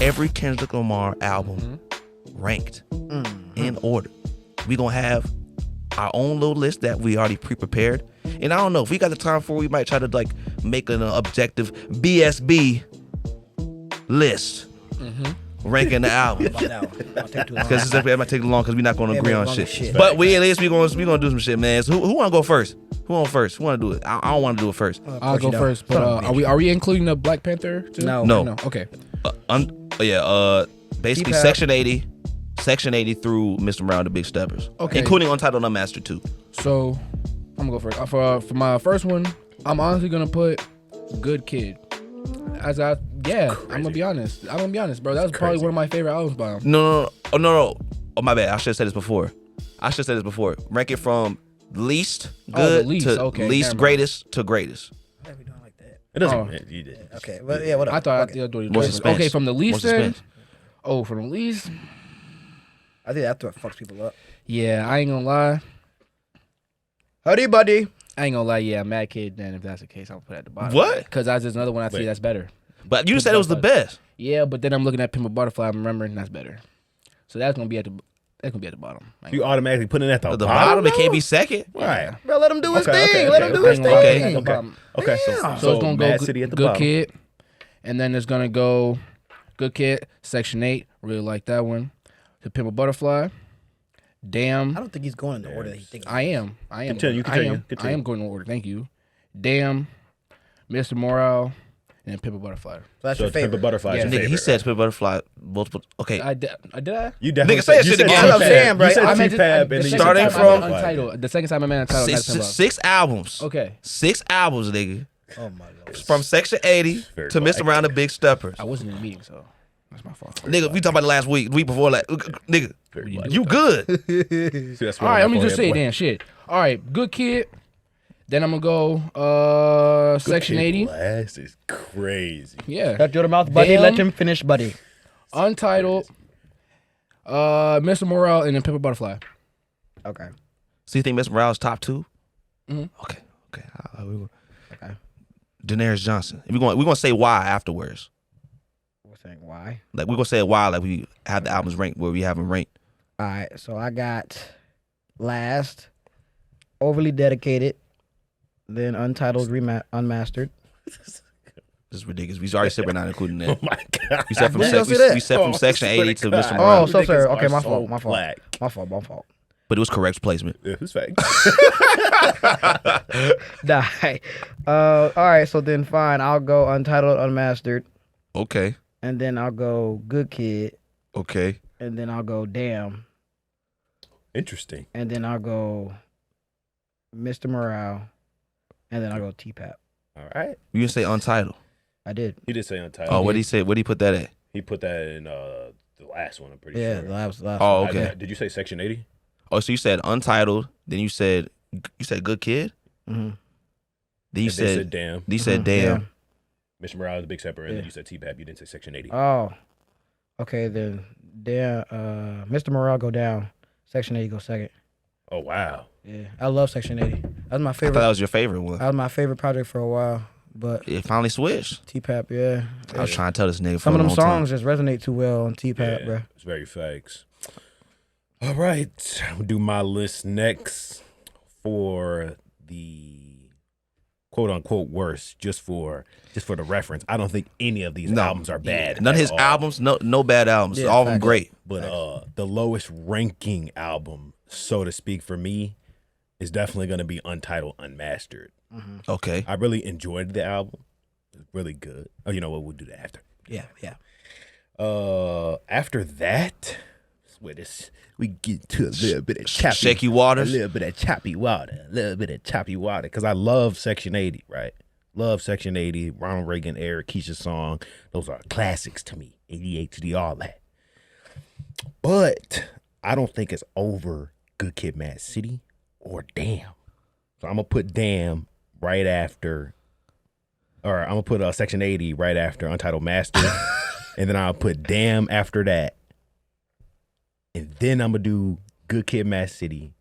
every Kendrick Lamar album ranked in order. We gonna have our own little list that we already pre-prepared. And I don't know if we got the time for it, we might try to like make an objective BSB list ranking the album. Because it might take long because we're not gonna agree on shit. But we at least we gonna do some shit, man. So who wanna go first? Who on first? Who wanna do it? I don't wanna do it first. I'll go first. But are we including the Black Panther too? No. Okay. Basically Section 80 through Mr. Morale and the Big Steppers. Okay. Including Untitled Unmastered too. So I'm gonna go first. For my first one, I'm honestly gonna put Good Kid. I'm gonna be honest, bro. That was probably one of my favorite albums by him. No. Oh, my bad. I should have said this before. Rank it from least good to least greatest to greatest. Why are we doing like that? It doesn't. You did. Okay, but yeah, whatever. I thought I do More suspense. Okay, from the least then. More From the least. I think that's what fucks people up. Yeah, I ain't gonna lie. Howdy, buddy. I ain't gonna lie. Yeah, Mad Kid. Then if that's the case, I'll put it at the bottom. What? Because that's just another one I see that's better. But you said it was the best. Yeah, but then I'm looking at Pimp a Butterfly. I'm remembering that's better. So that's gonna be at the bottom. You automatically putting it at the bottom. It can't be second. Right. Bro, let him do his thing. Okay, let him do his thing. Okay. So it's gonna go Mad City at the Good bottom. Kid, and then it's gonna go Good Kid, Section 8. Really like that one. To Pimp a Butterfly. Damn. I don't think he's going in the order that he thinks. I am. Continue. I am going in order. Thank you. Damn, Mr. Morale, and Pimp a Butterfly. So that's your favorite. Pimp a Butterfly is your Nigga, favorite. he said Pimp a Butterfly multiple. Okay. Did I? You definitely Nigga, say that shit again. That's what I'm saying, bro. You said I meant T-Pab and the then you second starting said time from- I meant Untitled. The second time I meant Untitled. not Pimp a- Six albums. Okay. 6 albums, nigga. Oh my god. From Section 80 Very to Mr. Morale and the Big Steppers. I wasn't in the meeting, so that's my fault. Nigga, we talking about the last week before that. Nigga, you good. See, that's All right, let me go just ahead, say it boy. then. Shit. All right, Good Kid. Then I'm gonna go Section 80. Blast is crazy. Yeah. Shut your mouth, buddy. Damn. Let him finish, buddy. Untitled. Mr. Morale and then Pimp a Butterfly. Okay. So you think Mr. Morale's top 2? Mhm. Okay. Okay. Daenerys Johnson. We're gonna say why afterwards. We're saying why. Like we're gonna say why. Like we have the albums ranked where we have them ranked. All right. So I got Last, Overly Dedicated, then Untitled, Unmastered. This is ridiculous. We already said we're not including that. Oh my god. We said from, Did y'all see that? we said from Section 80 to Mr. Oh, Morale. so sorry. Okay, my Niggas fault. are My so fault. black. My fault. But it was correct placement. Yeah, who's fake? Die. All right. So then, fine. I'll go Untitled, Unmastered, Okay. and then I'll go Good Kid, Okay. and then I'll go Damn, Interesting. and then I'll go Mr. Morale, and then I'll go T-Pap. All right. You can say Untitled. I did. He did say Untitled. Oh, what did he say? Where did he put that at? He put that in the last one, I'm pretty Yeah, sure. the last. Oh, one. okay. Did you say Section 80? Oh, so you said Untitled. Then you said Good Kid. Mm-hmm. Then you And they said Damn. Then you said Damn. Mr. Morale is the Big Stepper, and Yeah. then you said T-Pap. You didn't say Section 80. Oh, okay. Then Damn. Mr. Morale go down. Section 80 go second. Oh, wow. Yeah, I love Section 80. That was my I favorite. thought that was your favorite one. That was my favorite project for a while. But It finally switched. T-Pap, yeah. I was trying to tell this nigga for Some of a them long time. songs just resonate too well on T-Pap, Yeah, bro. it's very facts. All right. I'll do my list next for the quote-unquote worst, just for the reference. I don't think any of these albums are bad. None of at his all. albums, no bad albums. Yeah, All of them facts. great. But the lowest ranking album, so to speak, for me is definitely going to be Untitled Unmastered. Okay. I really enjoyed the album. It's really good. Oh, you know what? We'll do that after. Yeah. After that, where we get to a little bit of choppy, Shaky Waters. a little bit of choppy water, because I love Section 80, right? Love Section 80, Ronald Reagan, Eric Keisha song. Those are classics to me. ADHD, all that. But I don't think it's over Good Kid, Mad City or Damn. So I'm gonna put Damn right after, or I'm gonna put Section 80 right after Untitled Master, and then I'll put Damn after that, and then I'm gonna do Good Kid, Mad City.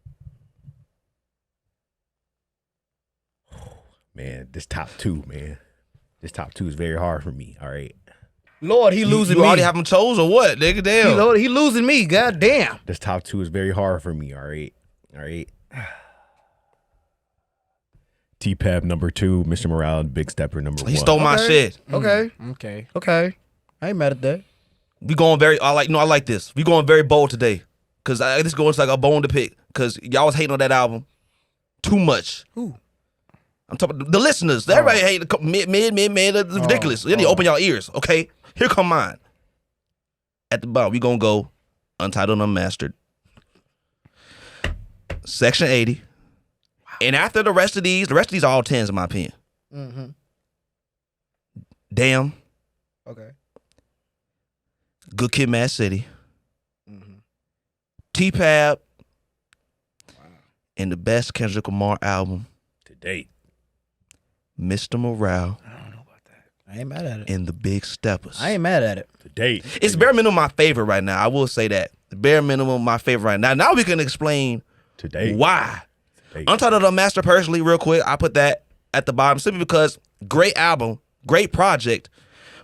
Man, this top two is very hard for me. All right, Lord, he losing You me. already have them chose or what, nigga? Damn. He losing me. God damn. This top 2 is very hard for me. All right. T-Pab number 2, Mr. Morale, Big Stepper number 1. He stole my shit. Okay. Okay. I ain't mad at that. We going very. I like this. We going very bold today, cause this going like a bone to pick. Cause y'all was hating on that album too much. Who? I'm talking the listeners. Everybody hate the mid. It's ridiculous. You need to open y'all ears. Okay, here come mine. At the bottom, we gonna go Untitled, Unmastered, Section 80, and after the rest of these are all 10s in my opinion. Mm-hmm. Damn. Okay. Good Kid, M.A.A.d City. Mm-hmm. T-Pab. And the best Kendrick Lamar album to date, Mr. Morale. I don't know about that. I ain't mad at it. And the Big Steppers. I ain't mad at it. to date. It's bare minimum my favorite right now. I will say that. Bare minimum my favorite right now. Now we can explain To date. why. To date. Untitled Unmastered, personally, real quick, I put that at the bottom simply because great album, great project.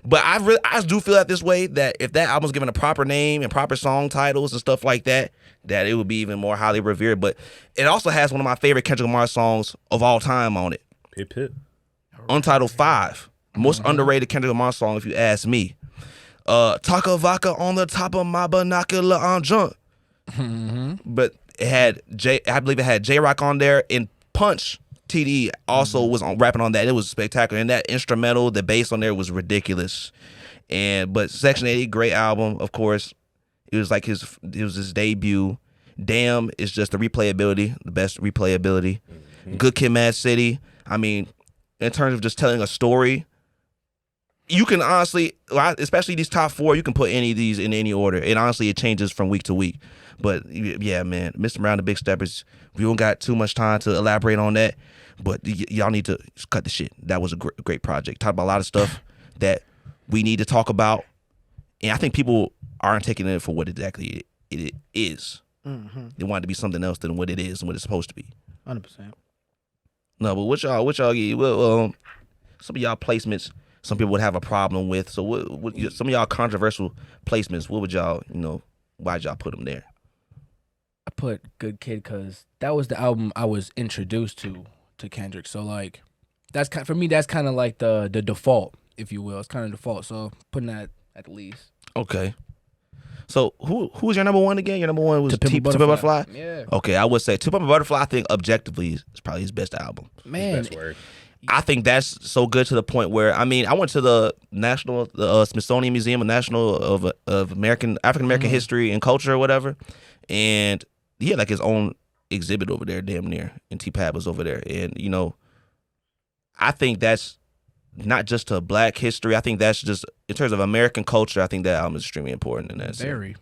But I do feel that this way, that if that album's given a proper name and proper song titles and stuff like that, that it would be even more highly revered. But it also has one of my favorite Kendrick Lamar songs of all time on it. Pip. Untitled 5. Most underrated Kendrick Lamar song, if you ask me. Taka Vodka on the top of my binocular on junk. But it had I believe it had J-Rock on there, and Punch TD also was on rapping on that. It was spectacular. And that instrumental, the bass on there was ridiculous. But Section 80, great album, of course. It was his debut. Damn is just the replayability, the best replayability. Good Kid, M.A.A.d City. I mean, in terms of just telling a story, you can honestly, especially these top 4, you can put any of these in any order. And honestly, it changes from week to week. But yeah, man, Mr. Brown, the Big Steppers, we don't got too much time to elaborate on that. But y'all need to just cut the shit. That was a great project. Talk about a lot of stuff that we need to talk about. And I think people aren't taking it for what exactly it is. Mm-hmm. They want it to be something else than what it is and what it's supposed to be. 100%. No, but what y'all get? Well, some of y'all placements, some people would have a problem with. So what some of y'all controversial placements, what would y'all, why'd y'all put them there? I put Good Kid because that was the album I was introduced to Kendrick. So like, that's for me. That's kind of like the default, if you will. It's kind of default. So putting that at the least. Okay. So who was your number 1 again? Your number 1 was To Pimp a Butterfly. Yeah. Okay, I would say To Pimp a Butterfly. I think objectively is probably his best album. Man, Best word. I think that's so good to the point where I went to the Smithsonian Museum of African American History and Culture or whatever, and he had like his own exhibit over there, damn near, and T-Pab was over there, and I think that's not just to Black history. I think that's just in terms of American culture. I think that album is extremely important in that sense. very.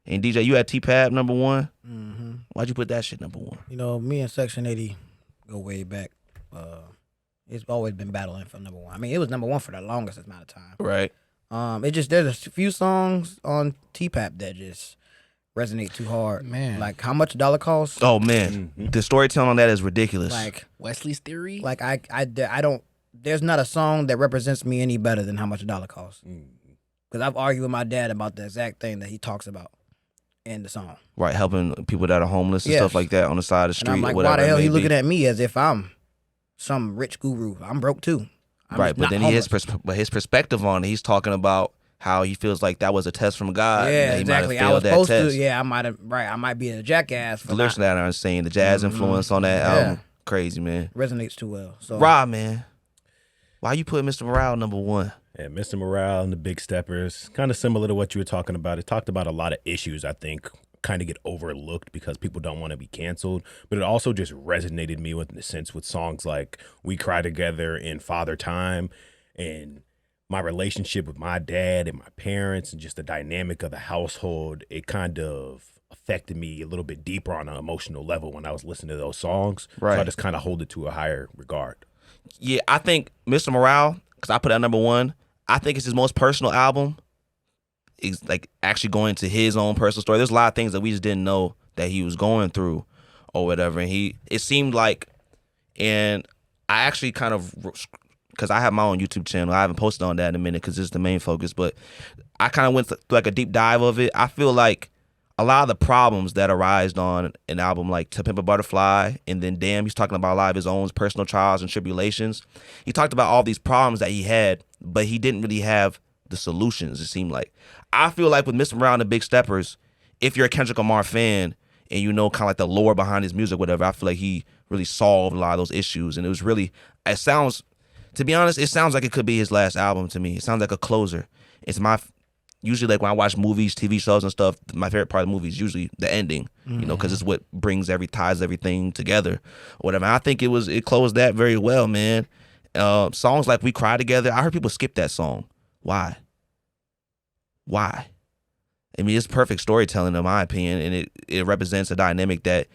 And DJ, you had T-Pab number 1. Mm-hmm. Why'd you put that shit number 1? Me and Section 80 go way back. It's always been battling for number 1. I mean, it was number 1 for the longest amount of time. Right. There's a few songs on T-Pab that just resonate too hard. Man. Like How Much a Dollar Costs. Oh man, the storytelling on that is ridiculous. Like Wesley's Theory. Like I don't. There's not a song that represents me any better than How Much a Dollar Costs. Because I've argued with my dad about the exact thing that he talks about in the song. Right, helping people that are homeless and Yes. stuff like that on the side of the street. And I'm like, or whatever why the hell it may he looking be. at me as if I'm some rich guru? I'm broke too. I'm Right, just but not then homeless. his perspective on it, he's talking about how he feels like that was a test from God. Yeah, and that he exactly. might have I was failed supposed that test. to. Yeah, I might have. Right, I might be a jackass for The lyrics not that are insane. The jazz influence on that album, crazy man. resonates too well. So Rob, man, why you put Mr. Morale number 1? Yeah, Mr. Morale and the Big Steppers, kind of similar to what you were talking about. It talked about a lot of issues, I think, kind of get overlooked because people don't want to be canceled. But it also just resonated me with, in a sense, with songs like We Cry Together and Father Time, and my relationship with my dad and my parents and just the dynamic of the household. It kind of affected me a little bit deeper on an emotional level when I was listening to those songs. Right. So I just kind of hold it to a higher regard. Yeah, I think Mr. Morale, because I put that number 1, I think it's his most personal album. He's like actually going into his own personal story. There's a lot of things that we just didn't know that he was going through or whatever. And it seemed like, and I actually kind of because I have my own YouTube channel. I haven't posted on that in a minute because it's the main focus. But I kind of went through like a deep dive of it. I feel like a lot of the problems that arise on an album like To Pimp a Butterfly and then Damn, he's talking about a lot of his own personal trials and tribulations. He talked about all these problems that he had, but he didn't really have the solutions, it seemed like. I feel like with Mr. Brown and Big Steppers, if you're a Kendrick Lamar fan and you know kind of like the lore behind his music, whatever, I feel like he really solved a lot of those issues. And it was really, it sounds, to be honest, it sounds like it could be his last album to me. It sounds like a closer. It's usually like when I watch movies, TV shows and stuff, my favorite part of the movie is usually the ending, you know, because it's what ties everything together or whatever. I think it closed that very well, man. Songs like We Cry Together, I heard people skip that song. Why? I mean, it's perfect storytelling in my opinion, and it represents a dynamic that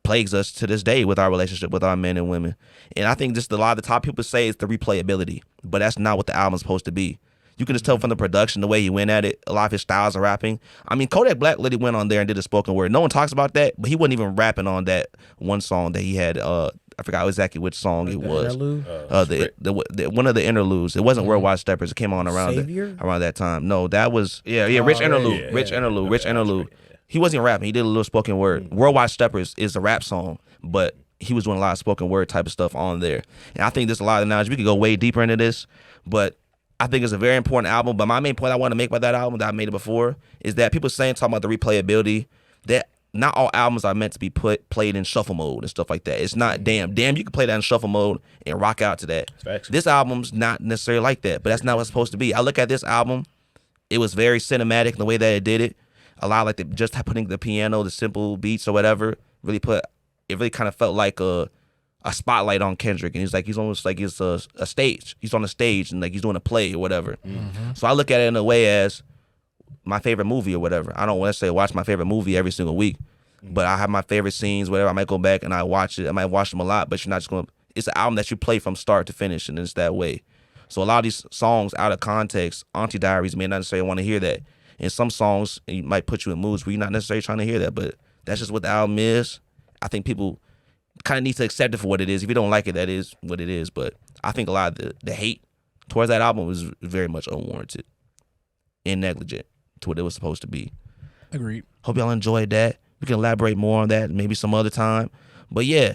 plagues us to this day with our relationship with our men and women. And I think just a lot of the top people say it's the replayability, but that's not what the album's supposed to be. You can just tell from the production, the way he went at it, a lot of his styles of rapping. I mean, Kodak Black literally went on there and did a spoken word. No one talks about that, but he wasn't even rapping on that one song that he had. I forgot exactly which song it was. One of the interludes. It wasn't Worldwide Steppers. It came on around that time. No, that was Rich Interlude. Rich Interlude. He wasn't even rapping. He did a little spoken word. Worldwide Steppers is a rap song, but he was doing a lot of spoken word type of stuff on there. And I think there's a lot of knowledge. We could go way deeper into this, but I think it's a very important album. But my main point I want to make about that album that I made it before is that people talking about the replayability, that not all albums are meant to be played in shuffle mode and stuff like that. It's not Damn, you can play that in shuffle mode and rock out to that. Facts. This album's not necessarily like that, but that's not what it's supposed to be. I look at this album, it was very cinematic in the way that it did it. A lot like just putting the piano, the simple beats or whatever, really kind of felt like a spotlight on Kendrick, and he's almost like it's a stage. He's on a stage and like he's doing a play or whatever. So I look at it in a way as my favorite movie or whatever. I don't want to say watch my favorite movie every single week, but I have my favorite scenes, whatever. I might go back and I watch it. I might watch them a lot, but you're not just going to, it's an album that you play from start to finish, and it's that way. So a lot of these songs out of context, Auntie Diaries may not necessarily want to hear that. And some songs it might put you in moods where you're not necessarily trying to hear that, but that's just what the album is. I think people kind of need to accept it for what it is. If you don't like it, that is what it is. But I think a lot of the hate towards that album was very much unwarranted and negligent to what it was supposed to be. Agreed. Hope y'all enjoyed that. We can elaborate more on that maybe some other time. But yeah.